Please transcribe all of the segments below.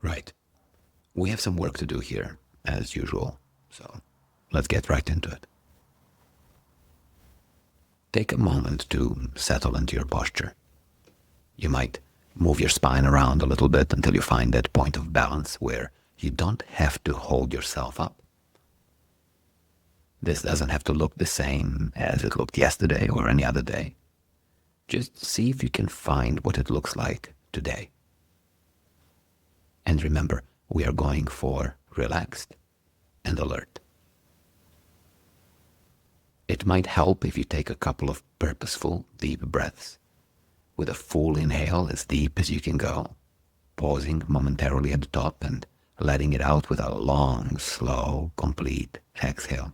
Right. We have some work to do here, as usual, so let's get right into it. Take a moment to settle into your posture. You might move your spine around a little bit until you find that point of balance where you don't have to hold yourself up. This doesn't have to look the same as it looked yesterday or any other day. Just see if you can find what it looks like today. And remember, we are going for relaxed and alert. It might help if you take a couple of purposeful, deep breaths, with a full inhale as deep as you can go, pausing momentarily at the top and letting it out with a long, slow, complete exhale.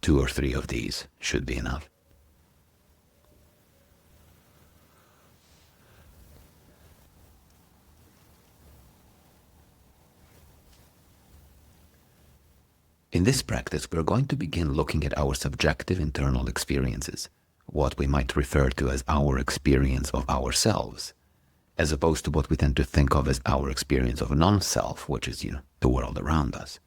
2 or 3 of these should be enough. In this practice, we're going to begin looking at our subjective internal experiences, what we might refer to as our experience of ourselves, as opposed to what we tend to think of as our experience of a non-self, which is, the world around us.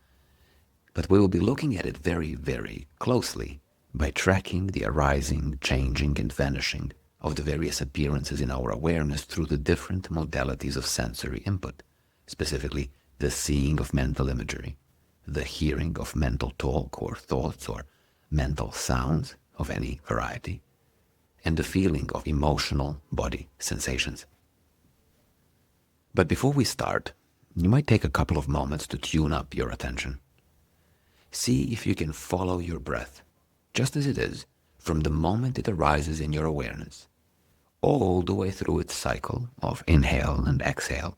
But we will be looking at it very, very closely by tracking the arising, changing, and vanishing of the various appearances in our awareness through the different modalities of sensory input, specifically the seeing of mental imagery, the hearing of mental talk or thoughts or mental sounds of any variety, and the feeling of emotional body sensations. But before we start, you might take a couple of moments to tune up your attention. See if you can follow your breath, just as it is, from the moment it arises in your awareness, all the way through its cycle of inhale and exhale,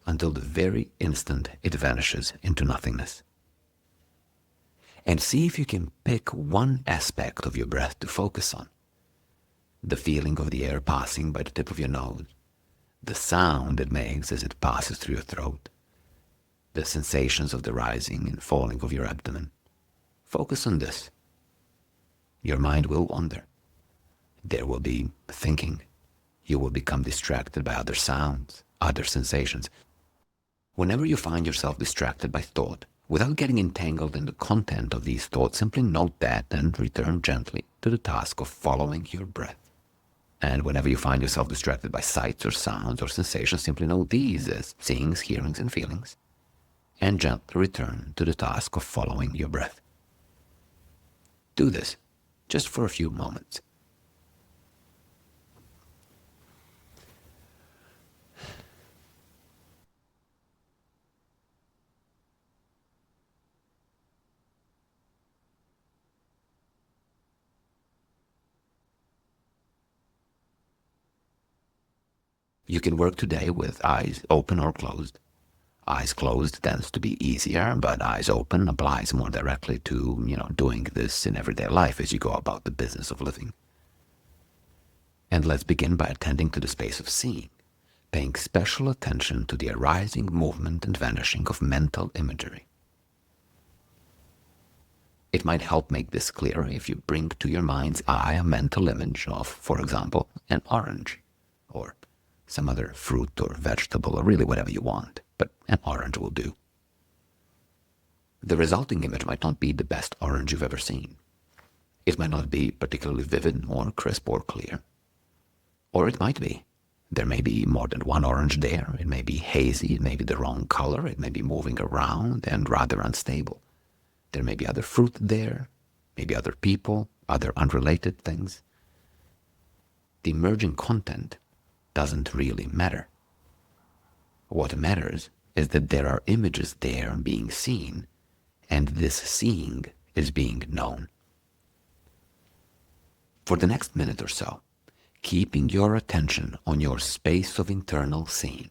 until the very instant it vanishes into nothingness. And see if you can pick one aspect of your breath to focus on. The feeling of the air passing by the tip of your nose, the sound it makes as it passes through your throat, the sensations of the rising and falling of your abdomen. Focus on this. Your mind will wander. There will be thinking. You will become distracted by other sounds, other sensations. Whenever you find yourself distracted by thought, without getting entangled in the content of these thoughts, simply note that and return gently to the task of following your breath. And whenever you find yourself distracted by sights or sounds or sensations, simply note these as seeings, hearings, and feelings, and gently return to the task of following your breath. Do this just for a few moments. You can work today with eyes open or closed. Eyes closed tends to be easier, but eyes open applies more directly to, doing this in everyday life as you go about the business of living. And let's begin by attending to the space of seeing, paying special attention to the arising, movement, and vanishing of mental imagery. It might help make this clearer if you bring to your mind's eye a mental image of, for example, an orange, or some other fruit or vegetable, or really whatever you want, but an orange will do. The resulting image might not be the best orange you've ever seen. It might not be particularly vivid or crisp or clear. Or it might be. There may be more than one orange there. It may be hazy, it may be the wrong color, it may be moving around and rather unstable. There may be other fruit there, maybe other people, other unrelated things. The emerging content doesn't really matter. What matters is that there are images there being seen, and this seeing is being known. For the next minute or so, keeping your attention on your space of internal seeing,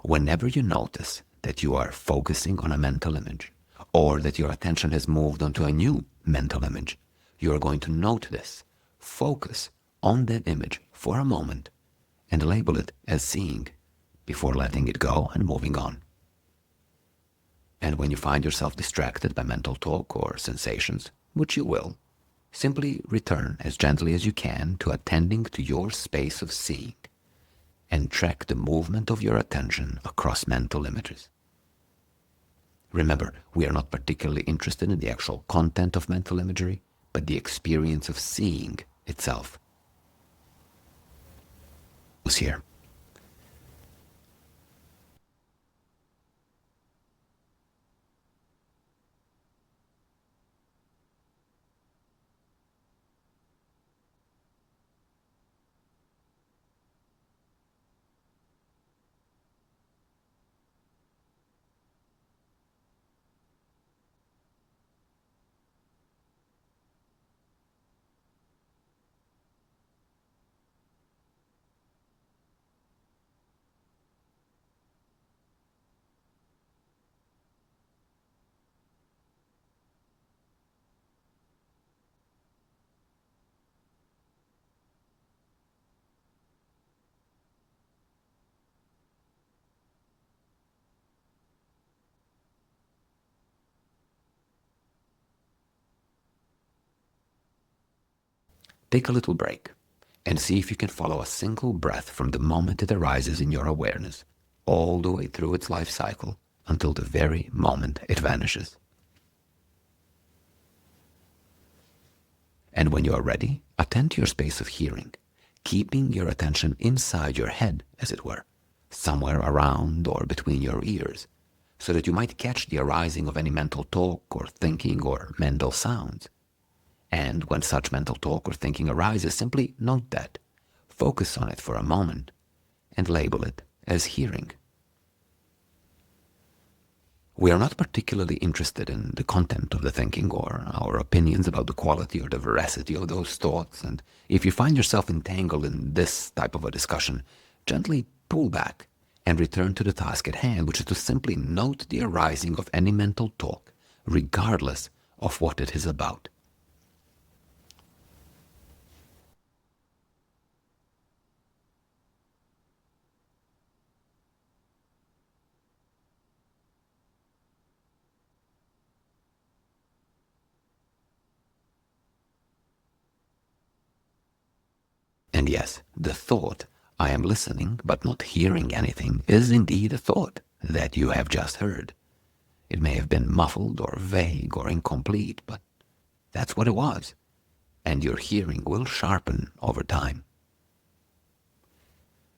whenever you notice that you are focusing on a mental image, or that your attention has moved onto a new mental image, you are going to note this, focus on that image for a moment, and label it as seeing before letting it go and moving on. And when you find yourself distracted by mental talk or sensations, which you will, simply return as gently as you can to attending to your space of seeing, and track the movement of your attention across mental images. Remember, we are not particularly interested in the actual content of mental imagery, but the experience of seeing itself. Here. Take a little break and see if you can follow a single breath from the moment it arises in your awareness, all the way through its life cycle until the very moment it vanishes. And when you are ready, attend to your space of hearing, keeping your attention inside your head, as it were, somewhere around or between your ears, so that you might catch the arising of any mental talk or thinking or mental sounds. And when such mental talk or thinking arises, simply note that, focus on it for a moment, and label it as hearing. We are not particularly interested in the content of the thinking or our opinions about the quality or the veracity of those thoughts, and if you find yourself entangled in this type of a discussion, gently pull back and return to the task at hand, which is to simply note the arising of any mental talk, regardless of what it is about. And yes, the thought, I am listening but not hearing anything, is indeed a thought that you have just heard. It may have been muffled or vague or incomplete, but that's what it was, and your hearing will sharpen over time.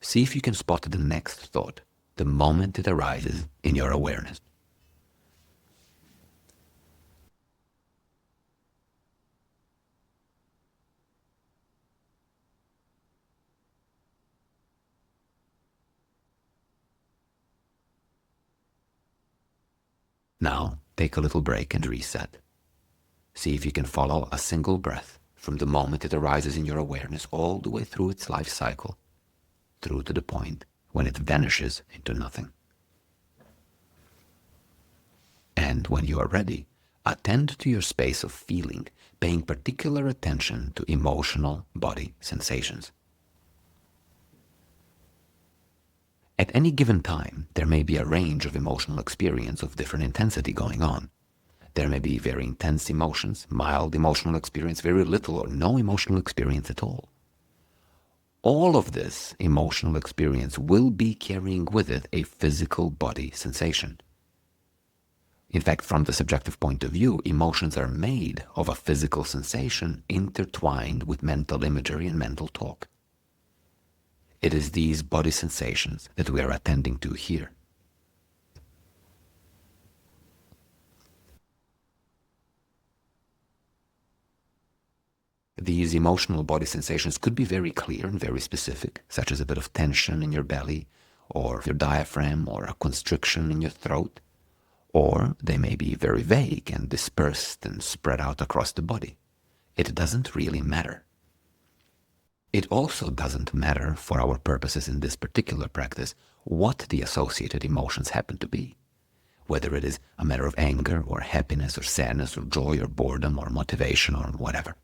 See if you can spot the next thought the moment it arises in your awareness. Now, take a little break and reset. See if you can follow a single breath from the moment it arises in your awareness all the way through its life cycle, through to the point when it vanishes into nothing. And when you are ready, attend to your space of feeling, paying particular attention to emotional body sensations. At any given time, there may be a range of emotional experience of different intensity going on. There may be very intense emotions, mild emotional experience, very little or no emotional experience at all. All of this emotional experience will be carrying with it a physical body sensation. In fact, from the subjective point of view, emotions are made of a physical sensation intertwined with mental imagery and mental talk. It is these body sensations that we are attending to here. These emotional body sensations could be very clear and very specific, such as a bit of tension in your belly, or your diaphragm, or a constriction in your throat. Or they may be very vague and dispersed and spread out across the body. It doesn't really matter. It also doesn't matter for our purposes in this particular practice what the associated emotions happen to be, whether it is a matter of anger or happiness or sadness or joy or boredom or motivation or whatever.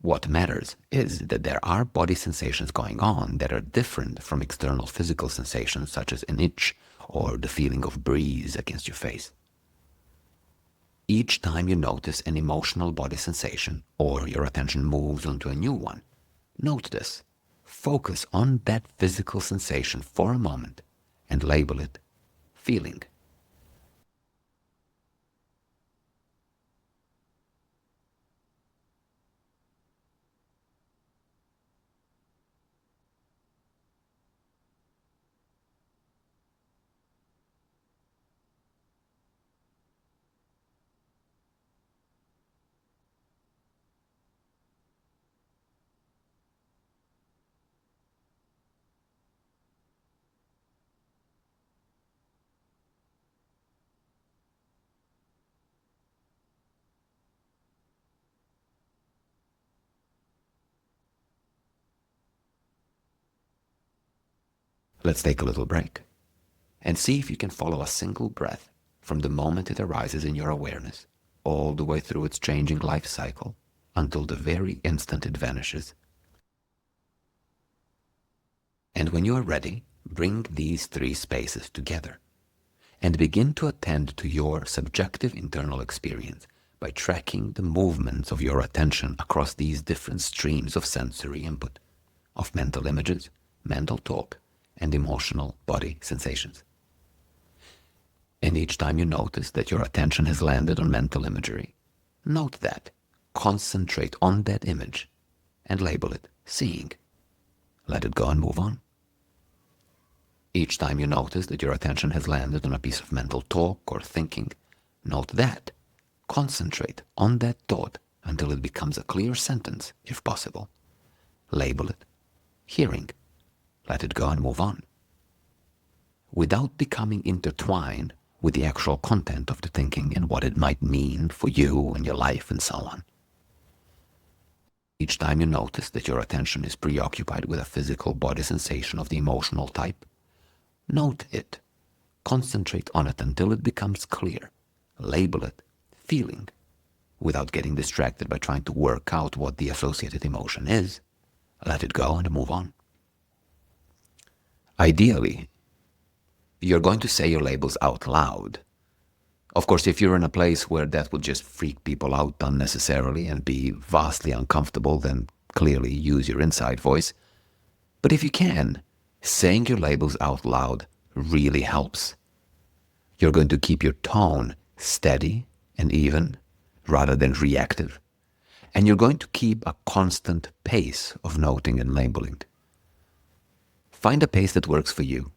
What matters is that there are body sensations going on that are different from external physical sensations such as an itch or the feeling of breeze against your face. Each time you notice an emotional body sensation or your attention moves onto a new one, note this Focus on that physical sensation for a moment and label it feeling. Let's take a little break and see if you can follow a single breath from the moment it arises in your awareness all the way through its changing life cycle until the very instant it vanishes. And when you are ready, bring these three spaces together and begin to attend to your subjective internal experience by tracking the movements of your attention across these different streams of sensory input, of mental images, mental talk, and emotional body sensations. And each time you notice that your attention has landed on mental imagery, note that, concentrate on that image, and label it seeing. Let it go and move on. Each time you notice that your attention has landed on a piece of mental talk or thinking, note that, concentrate on that thought until it becomes a clear sentence, if possible. Label it hearing. Let it go and move on. Without becoming intertwined with the actual content of the thinking and what it might mean for you and your life and so on. Each time you notice that your attention is preoccupied with a physical body sensation of the emotional type, note it. Concentrate on it until it becomes clear. Label it feeling, without getting distracted by trying to work out what the associated emotion is. Let it go and move on. Ideally, you're going to say your labels out loud. Of course, if you're in a place where that would just freak people out unnecessarily and be vastly uncomfortable, then clearly use your inside voice. But if you can, saying your labels out loud really helps. You're going to keep your tone steady and even rather than reactive. And you're going to keep a constant pace of noting and labeling. Find a pace that works for you.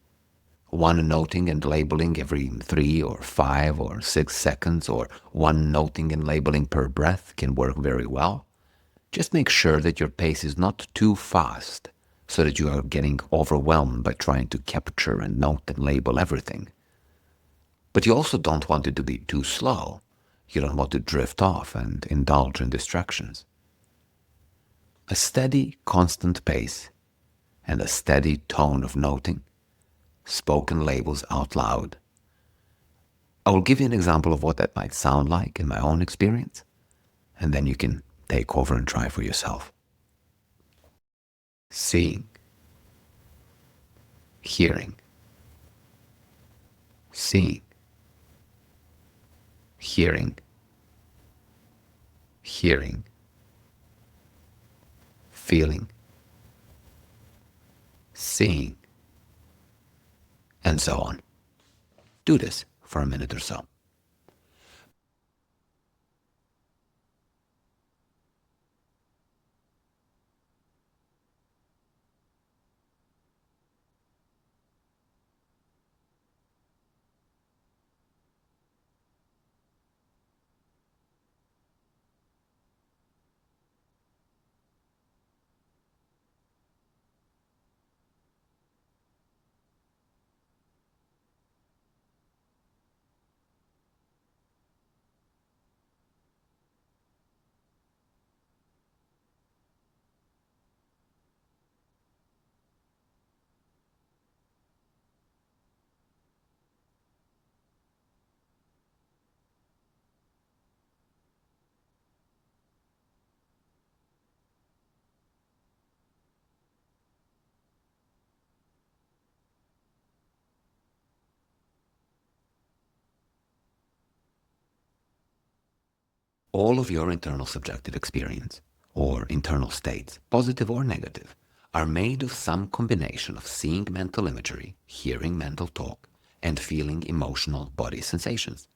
One noting and labeling every 3 or 5 or 6 seconds, or one noting and labeling per breath can work very well. Just make sure that your pace is not too fast so that you are getting overwhelmed by trying to capture and note and label everything. But you also don't want it to be too slow. You don't want to drift off and indulge in distractions. A steady, constant pace and a steady tone of noting, spoken labels out loud. I will give you an example of what that might sound like in my own experience, and then you can take over and try for yourself. Seeing, hearing, seeing, hearing, hearing, feeling, seeing, and so on. Do this for a minute or so. All of your internal subjective experience, or internal states, positive or negative, are made of some combination of seeing mental imagery, hearing mental talk, and feeling emotional body sensations.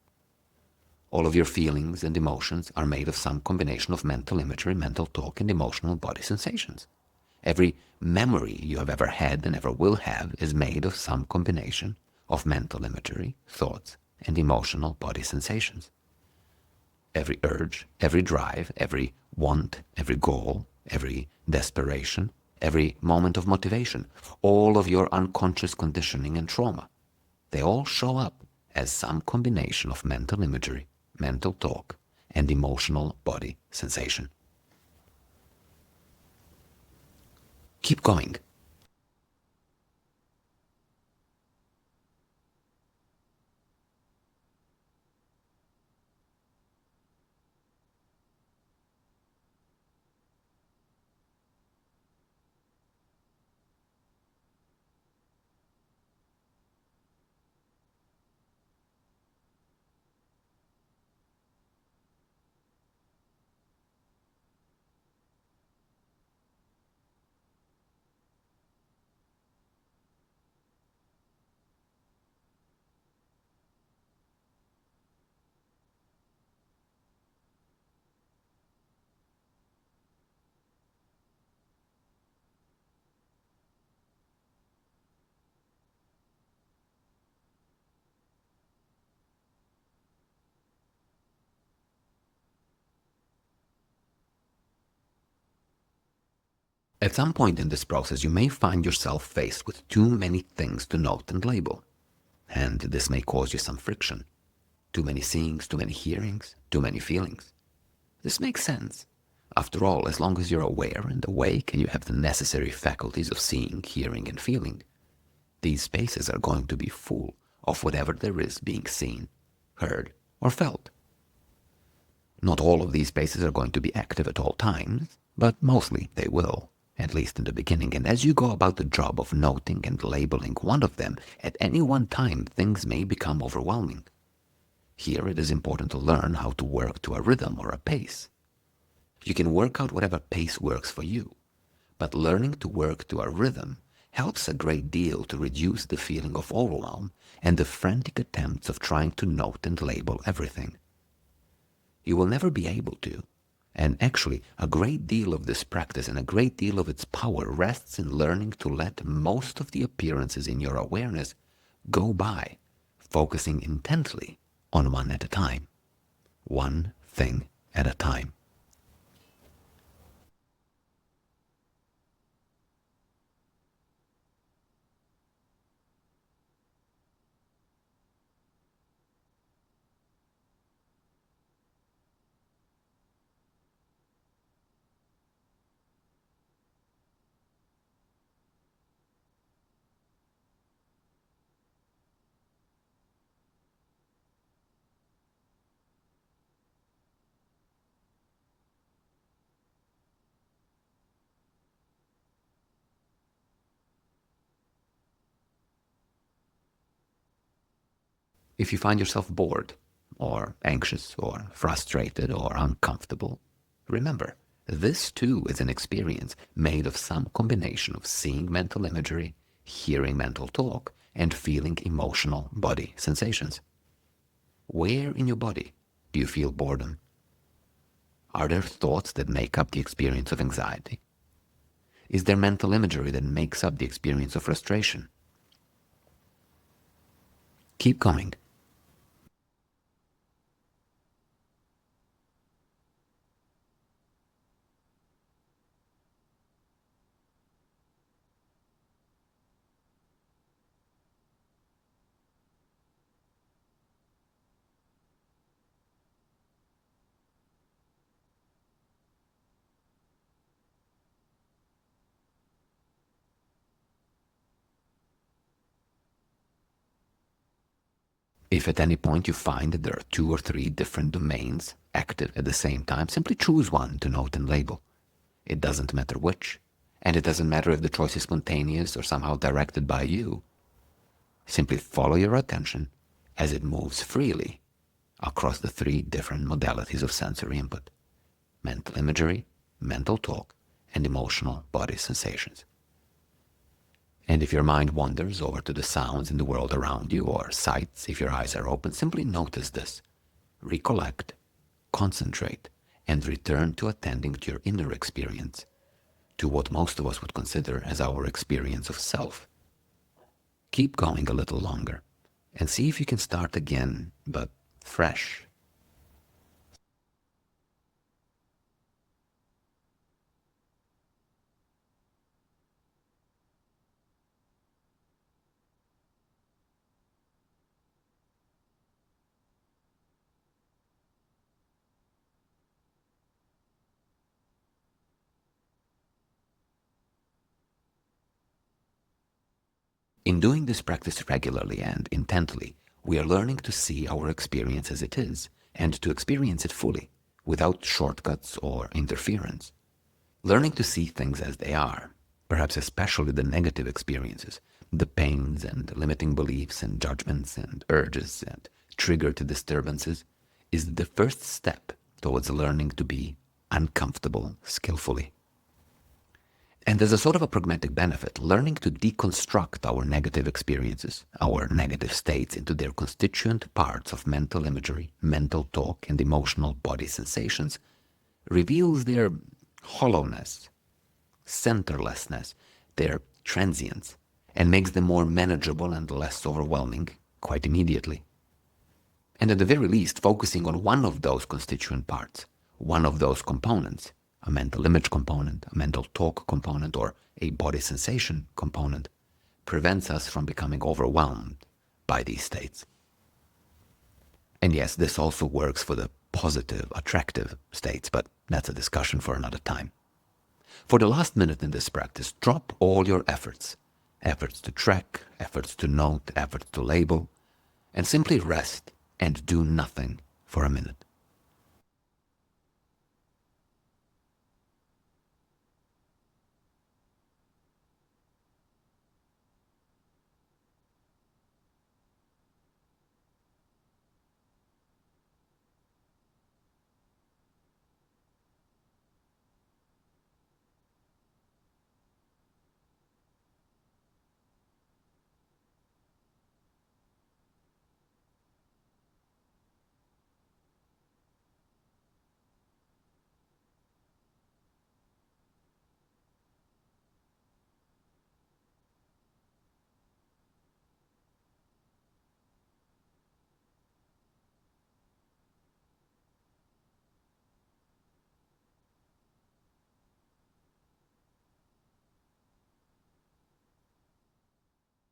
All of your feelings and emotions are made of some combination of mental imagery, mental talk, and emotional body sensations. Every memory you have ever had and ever will have is made of some combination of mental imagery, thoughts, and emotional body sensations. Every urge, every drive, every want, every goal, every desperation, every moment of motivation, all of your unconscious conditioning and trauma, they all show up as some combination of mental imagery, mental talk, and emotional body sensation. Keep going. At some point in this process, you may find yourself faced with too many things to note and label, and this may cause you some friction. Too many seeings, too many hearings, too many feelings. This makes sense. After all, as long as you're aware and awake and you have the necessary faculties of seeing, hearing, and feeling, these spaces are going to be full of whatever there is being seen, heard, or felt. Not all of these spaces are going to be active at all times, but mostly they will, at least in the beginning. And as you go about the job of noting and labeling one of them, at any one time things may become overwhelming. Here it is important to learn how to work to a rhythm or a pace. You can work out whatever pace works for you, but learning to work to a rhythm helps a great deal to reduce the feeling of overwhelm and the frantic attempts of trying to note and label everything. You will never be able to, and actually a great deal of this practice and a great deal of its power rests in learning to let most of the appearances in your awareness go by, focusing intently on one at a time, one thing at a time. If you find yourself bored, or anxious, or frustrated, or uncomfortable, remember, this too is an experience made of some combination of seeing mental imagery, hearing mental talk, and feeling emotional body sensations. Where in your body do you feel boredom? Are there thoughts that make up the experience of anxiety? Is there mental imagery that makes up the experience of frustration? Keep going. If at any point you find that there are 2 or 3 different domains active at the same time, simply choose one to note and label. It doesn't matter which, and it doesn't matter if the choice is spontaneous or somehow directed by you. Simply follow your attention as it moves freely across the 3 different modalities of sensory input: mental imagery, mental talk, and emotional body sensations. And if your mind wanders over to the sounds in the world around you, or sights if your eyes are open, simply notice this. Recollect, concentrate, and return to attending to your inner experience, to what most of us would consider as our experience of self. Keep going a little longer and see if you can start again, but fresh. In doing this practice regularly and intently, we are learning to see our experience as it is and to experience it fully, without shortcuts or interference. Learning to see things as they are, perhaps especially the negative experiences, the pains and limiting beliefs and judgments and urges and triggered disturbances, is the first step towards learning to be uncomfortable skillfully. And there's a sort of a pragmatic benefit, learning to deconstruct our negative experiences, our negative states, into their constituent parts of mental imagery, mental talk, and emotional body sensations, reveals their hollowness, centerlessness, their transience, and makes them more manageable and less overwhelming quite immediately. And at the very least, focusing on one of those constituent parts, one of those components, a mental image component, a mental talk component, or a body sensation component, prevents us from becoming overwhelmed by these states. And yes, this also works for the positive, attractive states, but that's a discussion for another time. For the last minute in this practice, drop all your efforts to track, efforts to note, efforts to label, and simply rest and do nothing for a minute.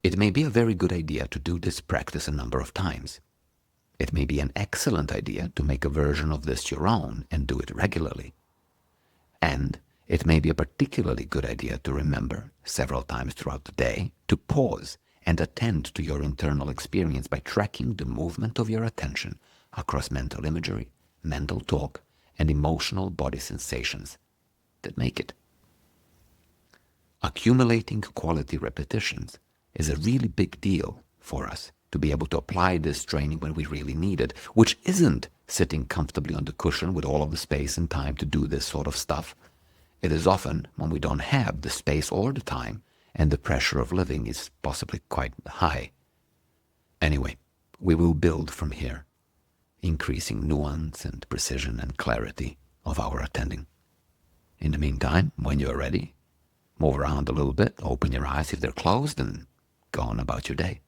It may be a very good idea to do this practice a number of times. It may be an excellent idea to make a version of this your own and do it regularly. And it may be a particularly good idea to remember several times throughout the day to pause and attend to your internal experience by tracking the movement of your attention across mental imagery, mental talk, and emotional body sensations that make it. Accumulating quality repetitions is a really big deal for us to be able to apply this training when we really need it, which isn't sitting comfortably on the cushion with all of the space and time to do this sort of stuff. It is often when we don't have the space or the time, and the pressure of living is possibly quite high. Anyway, we will build from here, increasing nuance and precision and clarity of our attending. In the meantime, when you're ready, move around a little bit, open your eyes if they're closed, and go on about your day.